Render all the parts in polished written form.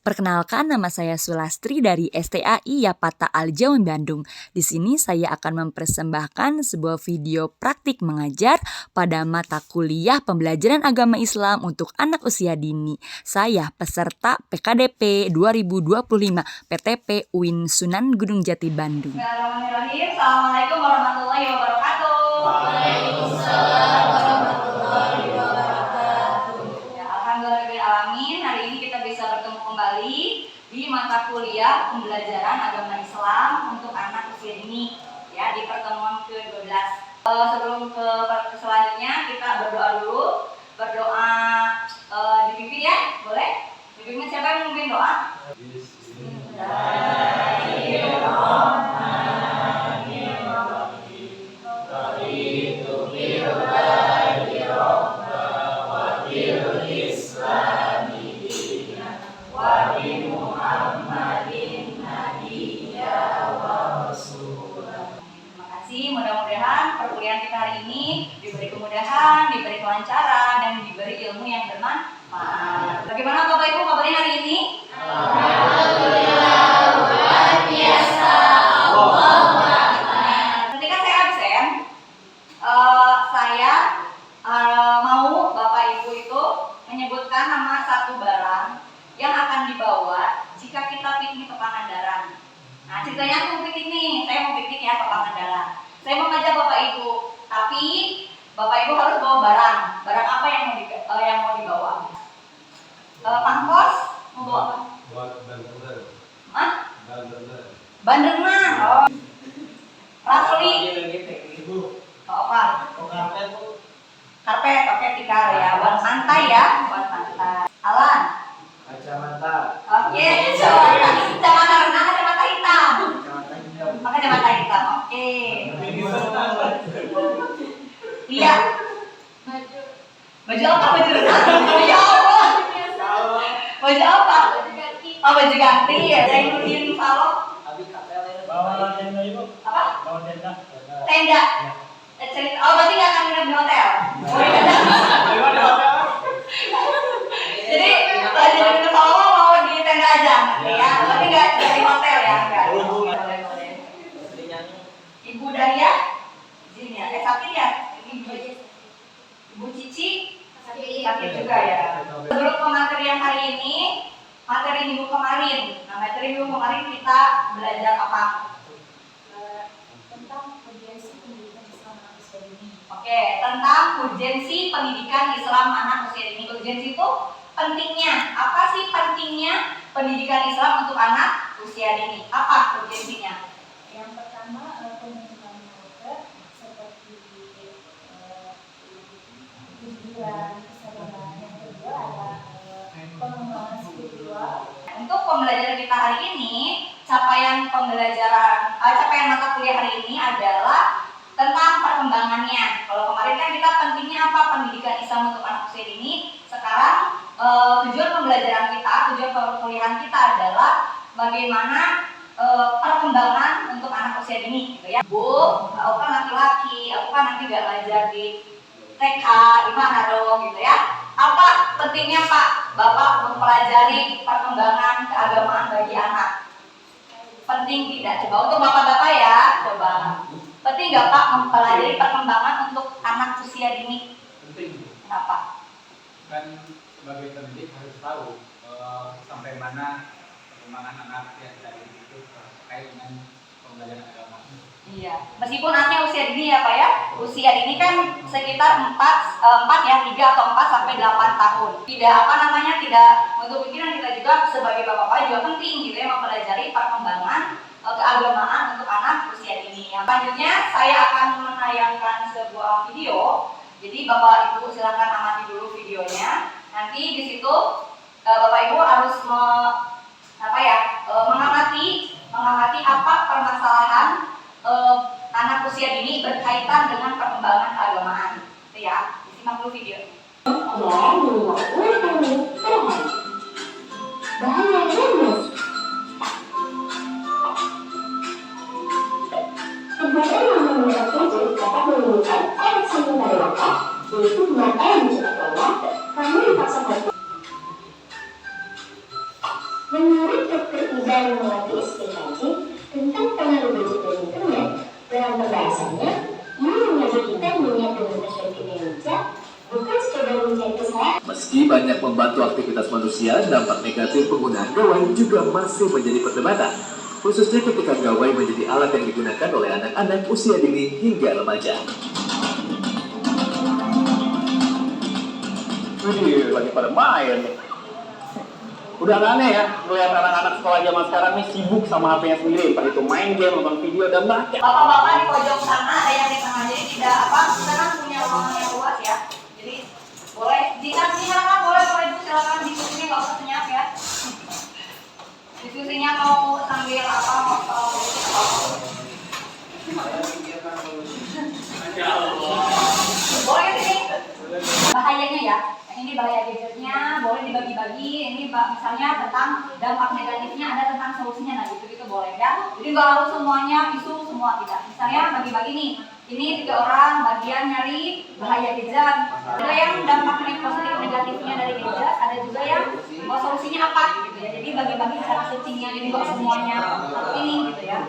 Perkenalkan, nama saya Sulastri dari STAI Yapata Al-Jaun Bandung. Di sini saya akan mempersembahkan sebuah video praktik mengajar pada mata kuliah pembelajaran agama Islam untuk anak usia dini. Saya peserta PKDP 2025 PTP UIN Sunan Gunung Jati Bandung. Bismillahirrahmanirrahim. Assalamualaikum warahmatullahi wabarakatuh. Waalaikumsalam warahmatullahi wabarakatuh. Ya, alhamdulillahirrahmanirrahim. Hari ini kita bisa bertemu kembali di mata kuliah pembelajaran agama Islam untuk anak usia dini, ya, di pertemuan ke-12. Sebelum ke selanjutnya kita berdoa dulu. Berdoa dipimpin ya, boleh? Dipimpin siapa yang memimpin doa? Mudah-mudahan perkuliahan kita hari ini diberi kemudahan, diberi kelancaran, dan diberi ilmu yang bermanfaat. Bagaimana Bapak Ibu kabarnya hari ini? Alhamdulillah, luar biasa. Ketika saya absen, saya mau Bapak Ibu itu menyebutkan nama satu barang yang akan dibawa jika kita piknik ke Pangandaran. Nah, ceritanya aku piknik nih, saya mau piknik ya ke Pangandaran. Saya mau ngajak Bapak Ibu, tapi Bapak Ibu harus bawa barang. Barang apa yang mau dibawa? Pangkos? Mau bawa apa? Buat banderan. Hah? Banderan. Banderman. Oh. Rafli. Ibu. Oh, apa? Karpet Bu. Karpet, oke, tikar ya. Buat santai ya, buat santai. Alan. Kacamata. Oke, kacamata renang, kacamata hitam. Kacamata hitam. Pakai kacamata hitam, oke. Iya. Baju apa? Baju renang? Baju apa? Baju apa? Oh, baju ganti ya. Zainuddin Falok. Bawa tenda Ibu. Apa? Bawa tenda. Tenda. Cerita. Oh, berarti nggak akan nginep di hotel. Jadi Zainuddin Falok mau di tenda aja, ya. Tapi nggak di hotel ya, nggak. Boleh. Ibu Dahlia, izin ya. Sakit ya? Ibu Cici, sakit juga ya. Sebelum ke materi yang hari ini, materi minggu kemarin. Nah, materi minggu kemarin kita belajar apa? Tentang urgensi pendidikan Islam anak usia dini. Oke, tentang urgensi pendidikan Islam anak usia dini. Urgensi itu pentingnya. Apa sih pentingnya pendidikan Islam untuk anak usia dini? Apa urgensinya? Yang pertama pembentukan karakter seperti tujuan kesabaran. Yang kedua ada pengembangan spiritual. Untuk pembelajaran kita hari ini, capaian mata kuliah hari ini adalah tentang perkembangannya. Kalau kemarin kan kita pentingnya apa pendidikan Islam untuk anak usia dini. Sekarang tujuan pembelajaran kita, tujuan perkuliahan kita adalah bagaimana perkembangan untuk anak usia dini, gitu ya. Bu, aku kan laki-laki, aku kan nanti gak belajar di TK, di mana dong, gitu ya. Apa pentingnya Pak, Bapak mempelajari perkembangan keagamaan bagi anak? Penting tidak? Coba untuk bapak-bapak ya, coba. Penting nggak Pak mempelajari perkembangan untuk anak usia dini? Penting. Kenapa? Kan sebagai pendidik harus tahu sampai mana perkembangan anak yang dari itu terkait dengan pembelajaran agama. Iya. Meskipun anaknya usia dini ya Pak ya, usia dini kan sekitar 3 atau 4 sampai 8 tahun. Tidak untuk pikiran kita juga sebagai bapak-bapak juga penting gitu ya mempelajari perkembangan keagamaan untuk anak usia dini. Yang selanjutnya saya akan menayangkan sebuah video. Jadi Bapak Ibu silakan amati dulu videonya. Nanti di situ Bapak Ibu harus mengamati apa permasalahan anak usia dini berkaitan dengan perkembangan keagamaan. Itu ya, disimak dulu video. Bahaya lemes. Kegiatan yang menggunakan jenis kata menimbulkan efek samping pada otak, yaitu dengan air mencetak lelah, karena dipaksa hati. Menurut Dr. Ida Rahmawati SPKJ tentang pengaruh gadget dan internet, dalam pembahasannya, ia mengajak kita melihat dengan perspektif yang bijak, bukan sekedar mencari kesalahan. Meski banyak membantu aktivitas manusia, dampak negatif penggunaan gawai juga masih menjadi perdebatan. Khususnya ketika gawai menjadi alat yang digunakan oleh anak-anak usia dini hingga remaja. Wih, lagi pada main nih. Udah aneh ya, melihat anak-anak sekolah zaman sekarang nih sibuk sama HP-nya sendiri, entah itu main game, nonton video, dan bahkan Bapak-bapak di pojok sana ada yang di tengah, jadi tidak apa, kita kan punya ruangan yang luas ya. Jadi boleh silakan boleh itu silakan diskusinya nggak usah senyap ya. Diskusinya mau sambil apa mau boleh sini. Bahayanya ya, yang ini bahaya gadgetnya, boleh dibagi-bagi. Ini misalnya tentang dampak negatifnya, ada tentang solusinya, nah gitu boleh ya. Jadi nggak harus semuanya isu semua tidak. Misalnya bagi-bagi nih, ini 3 orang bagian nyari bahaya gadget. Ada yang dampak positif negatifnya dari gadget, ada juga yang mau solusinya apa gitu ya. Jadi bagi-bagi cara searchingnya, jadi nggak semuanya ini gitu ya.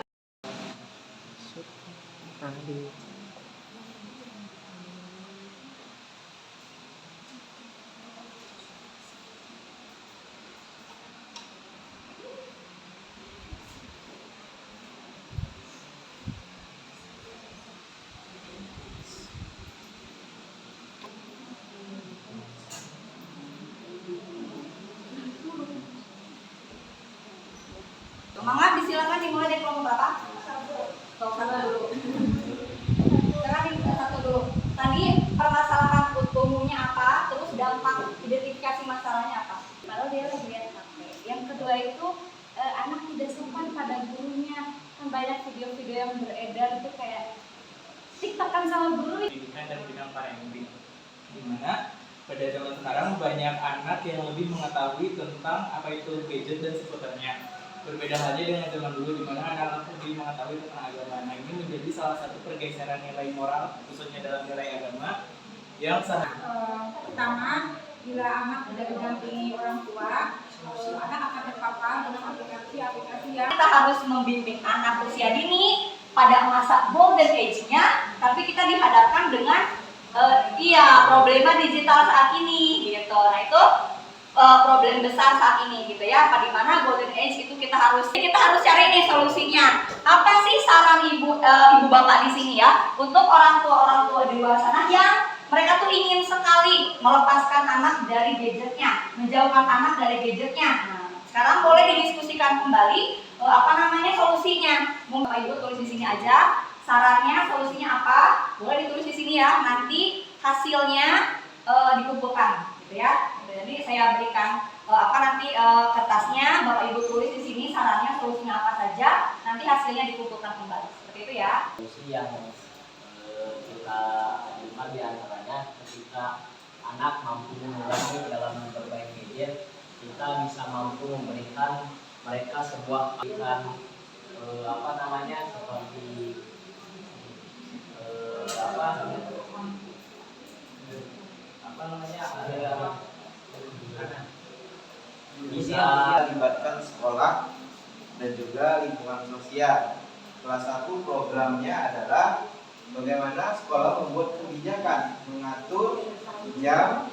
Semangat, disilakan dimulai dari kelompok berapa? Kelompok 1 dulu. Sekarang satu dulu. Tadi permasalahan umumnya apa, terus dampak identifikasi masalahnya apa? Kalau dia lagi lihat HP. Yang kedua itu anak tidak sopan pada gurunya. Kan banyak video-video yang beredar itu kayak tiktokan sama guru. Pendidikan dan bidang parenting, di mana pada zaman sekarang banyak anak yang lebih mengetahui tentang apa itu gadget dan seputarnya. Berbeda halnya dengan zaman dulu di mana anak-anak lebih mengetahui tentang agama. Nah, ini menjadi salah satu pergeseran nilai moral, khususnya dalam nilai agama, yang Pertama, bila anak tidak mendampingi orang tua, anak akan terpapar dengan aplikasi-aplikasi yang Kita harus membimbing anak usia dini pada masa golden age-nya, tapi kita dihadapkan dengan problema digital saat ini gitu. Nah, itu problem besar saat ini gitu ya. Di mana golden age itu kita harus cari nih solusinya. Apa sih saran ibu bapak di sini ya untuk orang tua di luar sana yang mereka tuh ingin sekali melepaskan anak dari gadgetnya, menjauhkan anak dari gadgetnya. Nah, sekarang boleh didiskusikan kembali solusinya. Mungkin Bapak Ibu tulis di sini aja sarannya, solusinya apa? Boleh ditulis di sini ya. Nanti hasilnya dikumpulkan gitu ya. Jadi saya berikan kertasnya, Bapak Ibu tulis di sini sarannya, solusinya apa saja, nanti hasilnya dikumpulkan kembali. Seperti itu ya. Solusi yang kita ajukan diantaranya ketika anak mampu mengurangi dalam bermain gadget, kita bisa mampu memberikan mereka sebuah pilihan seperti bisa melibatkan sekolah dan juga lingkungan sosial. Salah satu programnya adalah bagaimana sekolah membuat kebijakan mengatur jam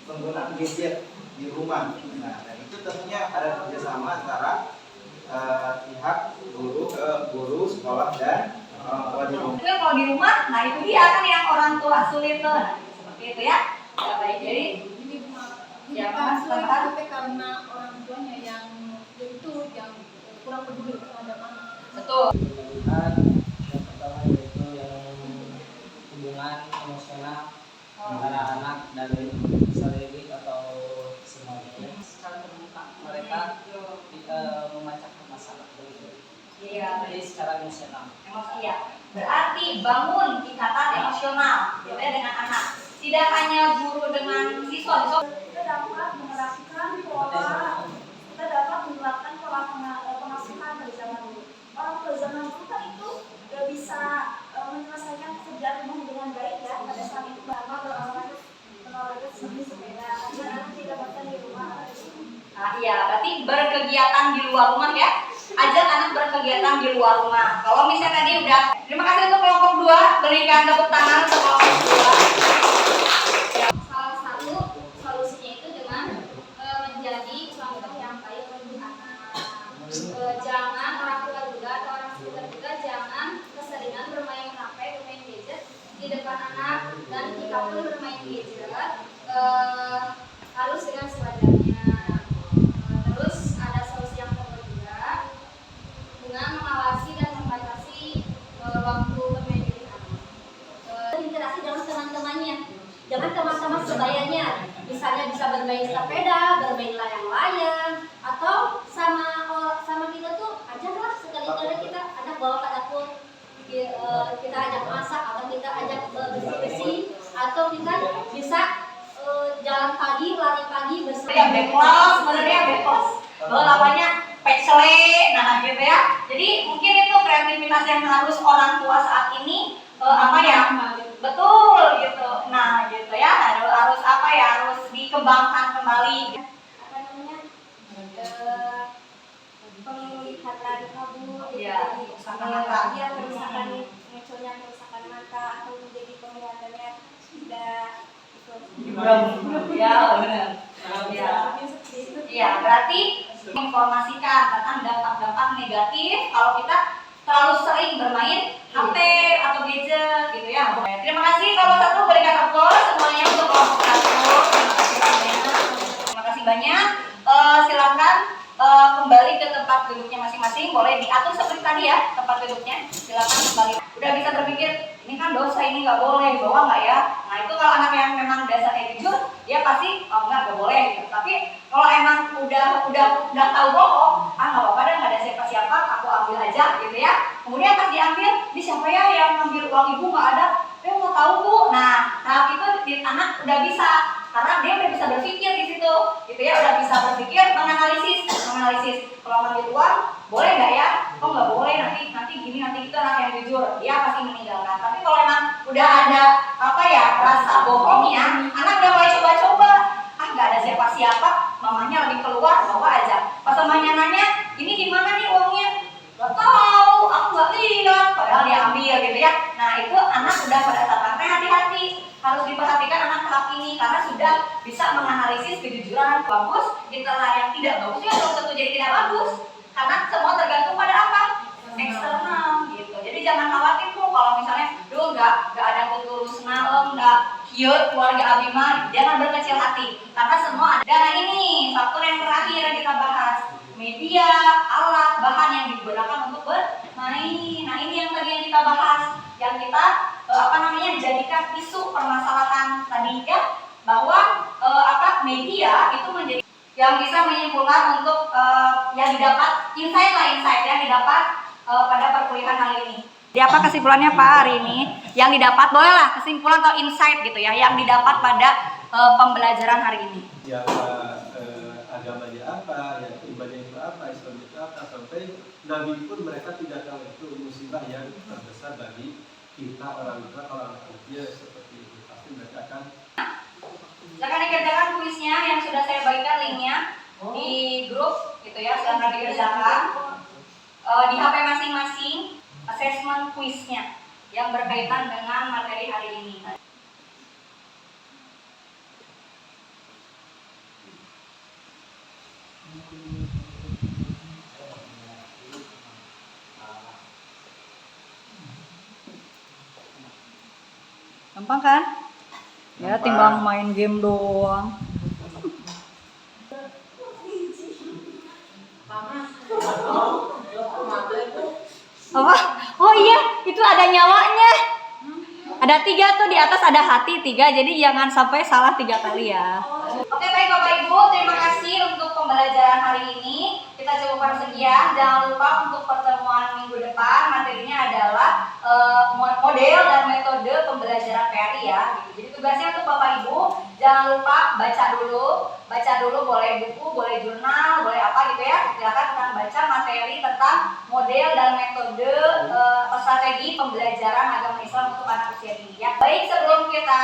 penggunaan gadget di rumah. Nah, dan itu tentunya ada kerjasama antara pihak guru, sekolah dan orang tua di rumah. Kalau di rumah, nah itu dia kan yang orang tua sulit tuh. Nah, seperti itu ya. Ya baik, jadi karena orang tuanya yang kurang peduli terhadap anak. betul. yang pertama yaitu yang hubungan emosional antara anak dan sendiri atau semuanya secara terbuka mereka memecahkan masalah begitu. Iya, Jadi secara emosional. emosi ya. Berarti bangun ikatan emosional gitu ya dengan anak. Tidak hanya guru dengan siswa. Kita dapat menerapkan pola pengasuhan dari zaman dulu. Orang tua zaman dulu kan itu gak bisa menyelesaikan pekerjaan rumah dengan baik ya. Pada saat itu bapak berolahraga seperti sepeda. Anak tidak makan di rumah. Nah, iya, berarti berkegiatan di luar rumah ya. Ajak anak berkegiatan di luar rumah. Kalau misalnya tadi udah, terima kasih untuk kelompok 2, berikan tepuk tangan untuk kelompok 2. Salah satu solusinya itu dengan menjadi contoh yang baik untuk anak. Jangan orang tua juga atau orang sekitar juga jangan keseringan bermain HP, bermain gadget di depan anak, dan jika pun bermain gadget harus dengan sewajarnya. Terus ada solusi yang kedua juga dengan mengawasi dan membatasi waktu bermain gadget anak. Berinteraksi dengan teman-temannya, dengan teman-teman sebayanya. Misalnya bisa bermain sepeda, bermain layang-layang, atau sama kita tuh ajaklah sekali-kali kita anak bawa ke dapur, kita ajak masak atau kita ajak bersih-bersih, atau kita bisa jalan pagi, lari pagi bersama. Yang backlog, sebenarnya backlog. Namanya pecle, nah gitu ya. Jadi mungkin itu kreativitas yang harus orang tua saat ini apa ya? Betul gitu. Nah gitu ya, harus apa ya? Harus dikembangkan kembali. Apa namanya? Penglihatan kabur, Iya, kerusakan mata. Iya, kerusakan munculnya kerusakan mata atau menjadi penglihatannya tidak Ya benar. Ya berarti informasikan tentang dampak-dampak negatif kalau kita terlalu sering bermain HP atau gadget gitu ya. Terima kasih kalau satu, berikan aplaus semuanya untuk kelompok 1. Terima kasih banyak. Silakan kembali ke tempat duduknya masing-masing. Boleh diatur seperti tadi ya tempat duduknya. Silakan kembali. Udah bisa berpikir ini kan dosa, ini nggak boleh dibawa nggak ya? Nah itu kalau anak yang memang dasarnya jujur, dia pasti oh nggak boleh gitu. Tapi kalau emang udah tahu bohong, nggak apa-apa deh, nggak ada siapa-siapa, aku ambil aja gitu ya. Kemudian pas diambil, ini siapa ya yang ngambil uang ibu, nggak ada? Mau tahu bu. Nah tahap itu anak udah bisa, karena dia udah bisa berpikir di situ, gitu ya, udah bisa berpikir, menganalisis. Kalau ngambil uang, boleh nggak ya? Oh nggak boleh, nanti gini, nanti itu. Anak yang jujur, dia pasti meninggalkan. Tapi kalau emang udah ada apa ya rasa bohongnya, anak udah mulai coba-coba. Nggak ada siapa-siapa, mamanya lagi keluar, bawa aja. Pas mamanya nanya, ini di mana nih uangnya? Gak tahu, aku nggak lihat, padahal diambil gitu ya. Nah itu anak udah pada saatnya hati-hati, harus diperhatikan anak tahap ini karena sudah bisa menganalisis kejujuran bagus, internal yang tidak bagus ya belum tentu jadi tidak bagus, karena semua tergantung pada apa? Eksternal gitu. Jadi jangan khawatir tuh kalau misalnya nggak ada ketulus naem, nggak cute keluarga Abimah, jangan berkecil hati karena semua ada. Dan ini faktor yang terakhir yang kita bahas, media, alat, bahan yang digunakan untuk bermain. Nah ini yang tadi yang kita bahas, yang kita jadikan isu permasalahan tadi ya, bahwa media itu menjadi yang bisa menyimpulkan untuk yang didapat insight yang didapat pada perkuliahan hari ini. Jadi apa kesimpulannya Pak hari ini? Yang didapat, bolehlah kesimpulan atau insight gitu ya, yang didapat pada pembelajaran hari ini. Ya agamanya apa, ya ibadah itu apa, Islam itu apa, sampai Nabi pun mereka tidak tahu itu musibah yang terbesar bagi kita orang tua. Kalau anak-anaknya seperti itu pasti mereka akan. Silakan dikerjakan kuisnya yang sudah saya bagikan linknya di grup gitu ya, silakan dikerjakan di HP masing-masing, assessment kuisnya yang berkaitan dengan materi hari ini. Gampang kan? Ya timbang main game doang. Apa? Oh iya, itu ada nyawanya. Ada 3 tuh, di atas ada hati 3, jadi jangan sampai salah 3 kali ya. Oke baik Bapak Ibu, terima kasih untuk pembelajaran hari ini. Kita cukupkan sekian. Jangan lupa untuk pertemuan minggu depan materinya adalah model dan metode pembelajaran PRI ya. Gitu. Jadi tugasnya untuk Bapak Ibu jangan lupa baca dulu, boleh buku, boleh jurnal, boleh apa gitu ya. Silakan kita baca materi tentang model dan metode strategi pembelajaran agama Islam untuk anak usia dini ya. Baik, sebelum kita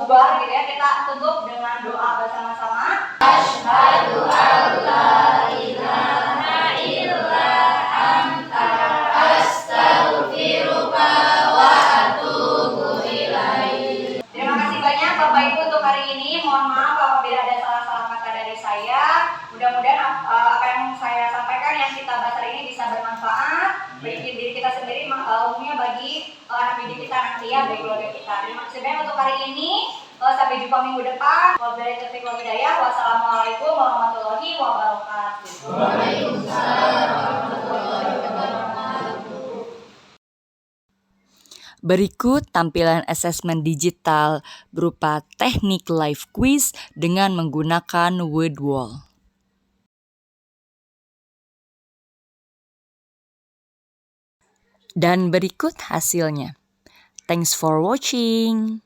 bubar gitu ya, kita tutup dengan doa bersama-sama. Asyhadu an la ilaha saya. Mudah-mudahan apa yang saya sampaikan, yang kita bahas hari ini bisa bermanfaat bagi diri kita sendiri, umumnya bagi anak didik kita nanti ya, bagi keluarga kita. Terima kasih banyak untuk hari ini. Sampai jumpa minggu depan. Wabillahi taufiq wal hidayah. Wassalamualaikum warahmatullahi wabarakatuh. Waalaikumsalam warahmatullahi wabarakatuh. Berikut tampilan asesmen digital berupa teknik live quiz dengan menggunakan Wordwall. Dan berikut hasilnya. Thanks for watching.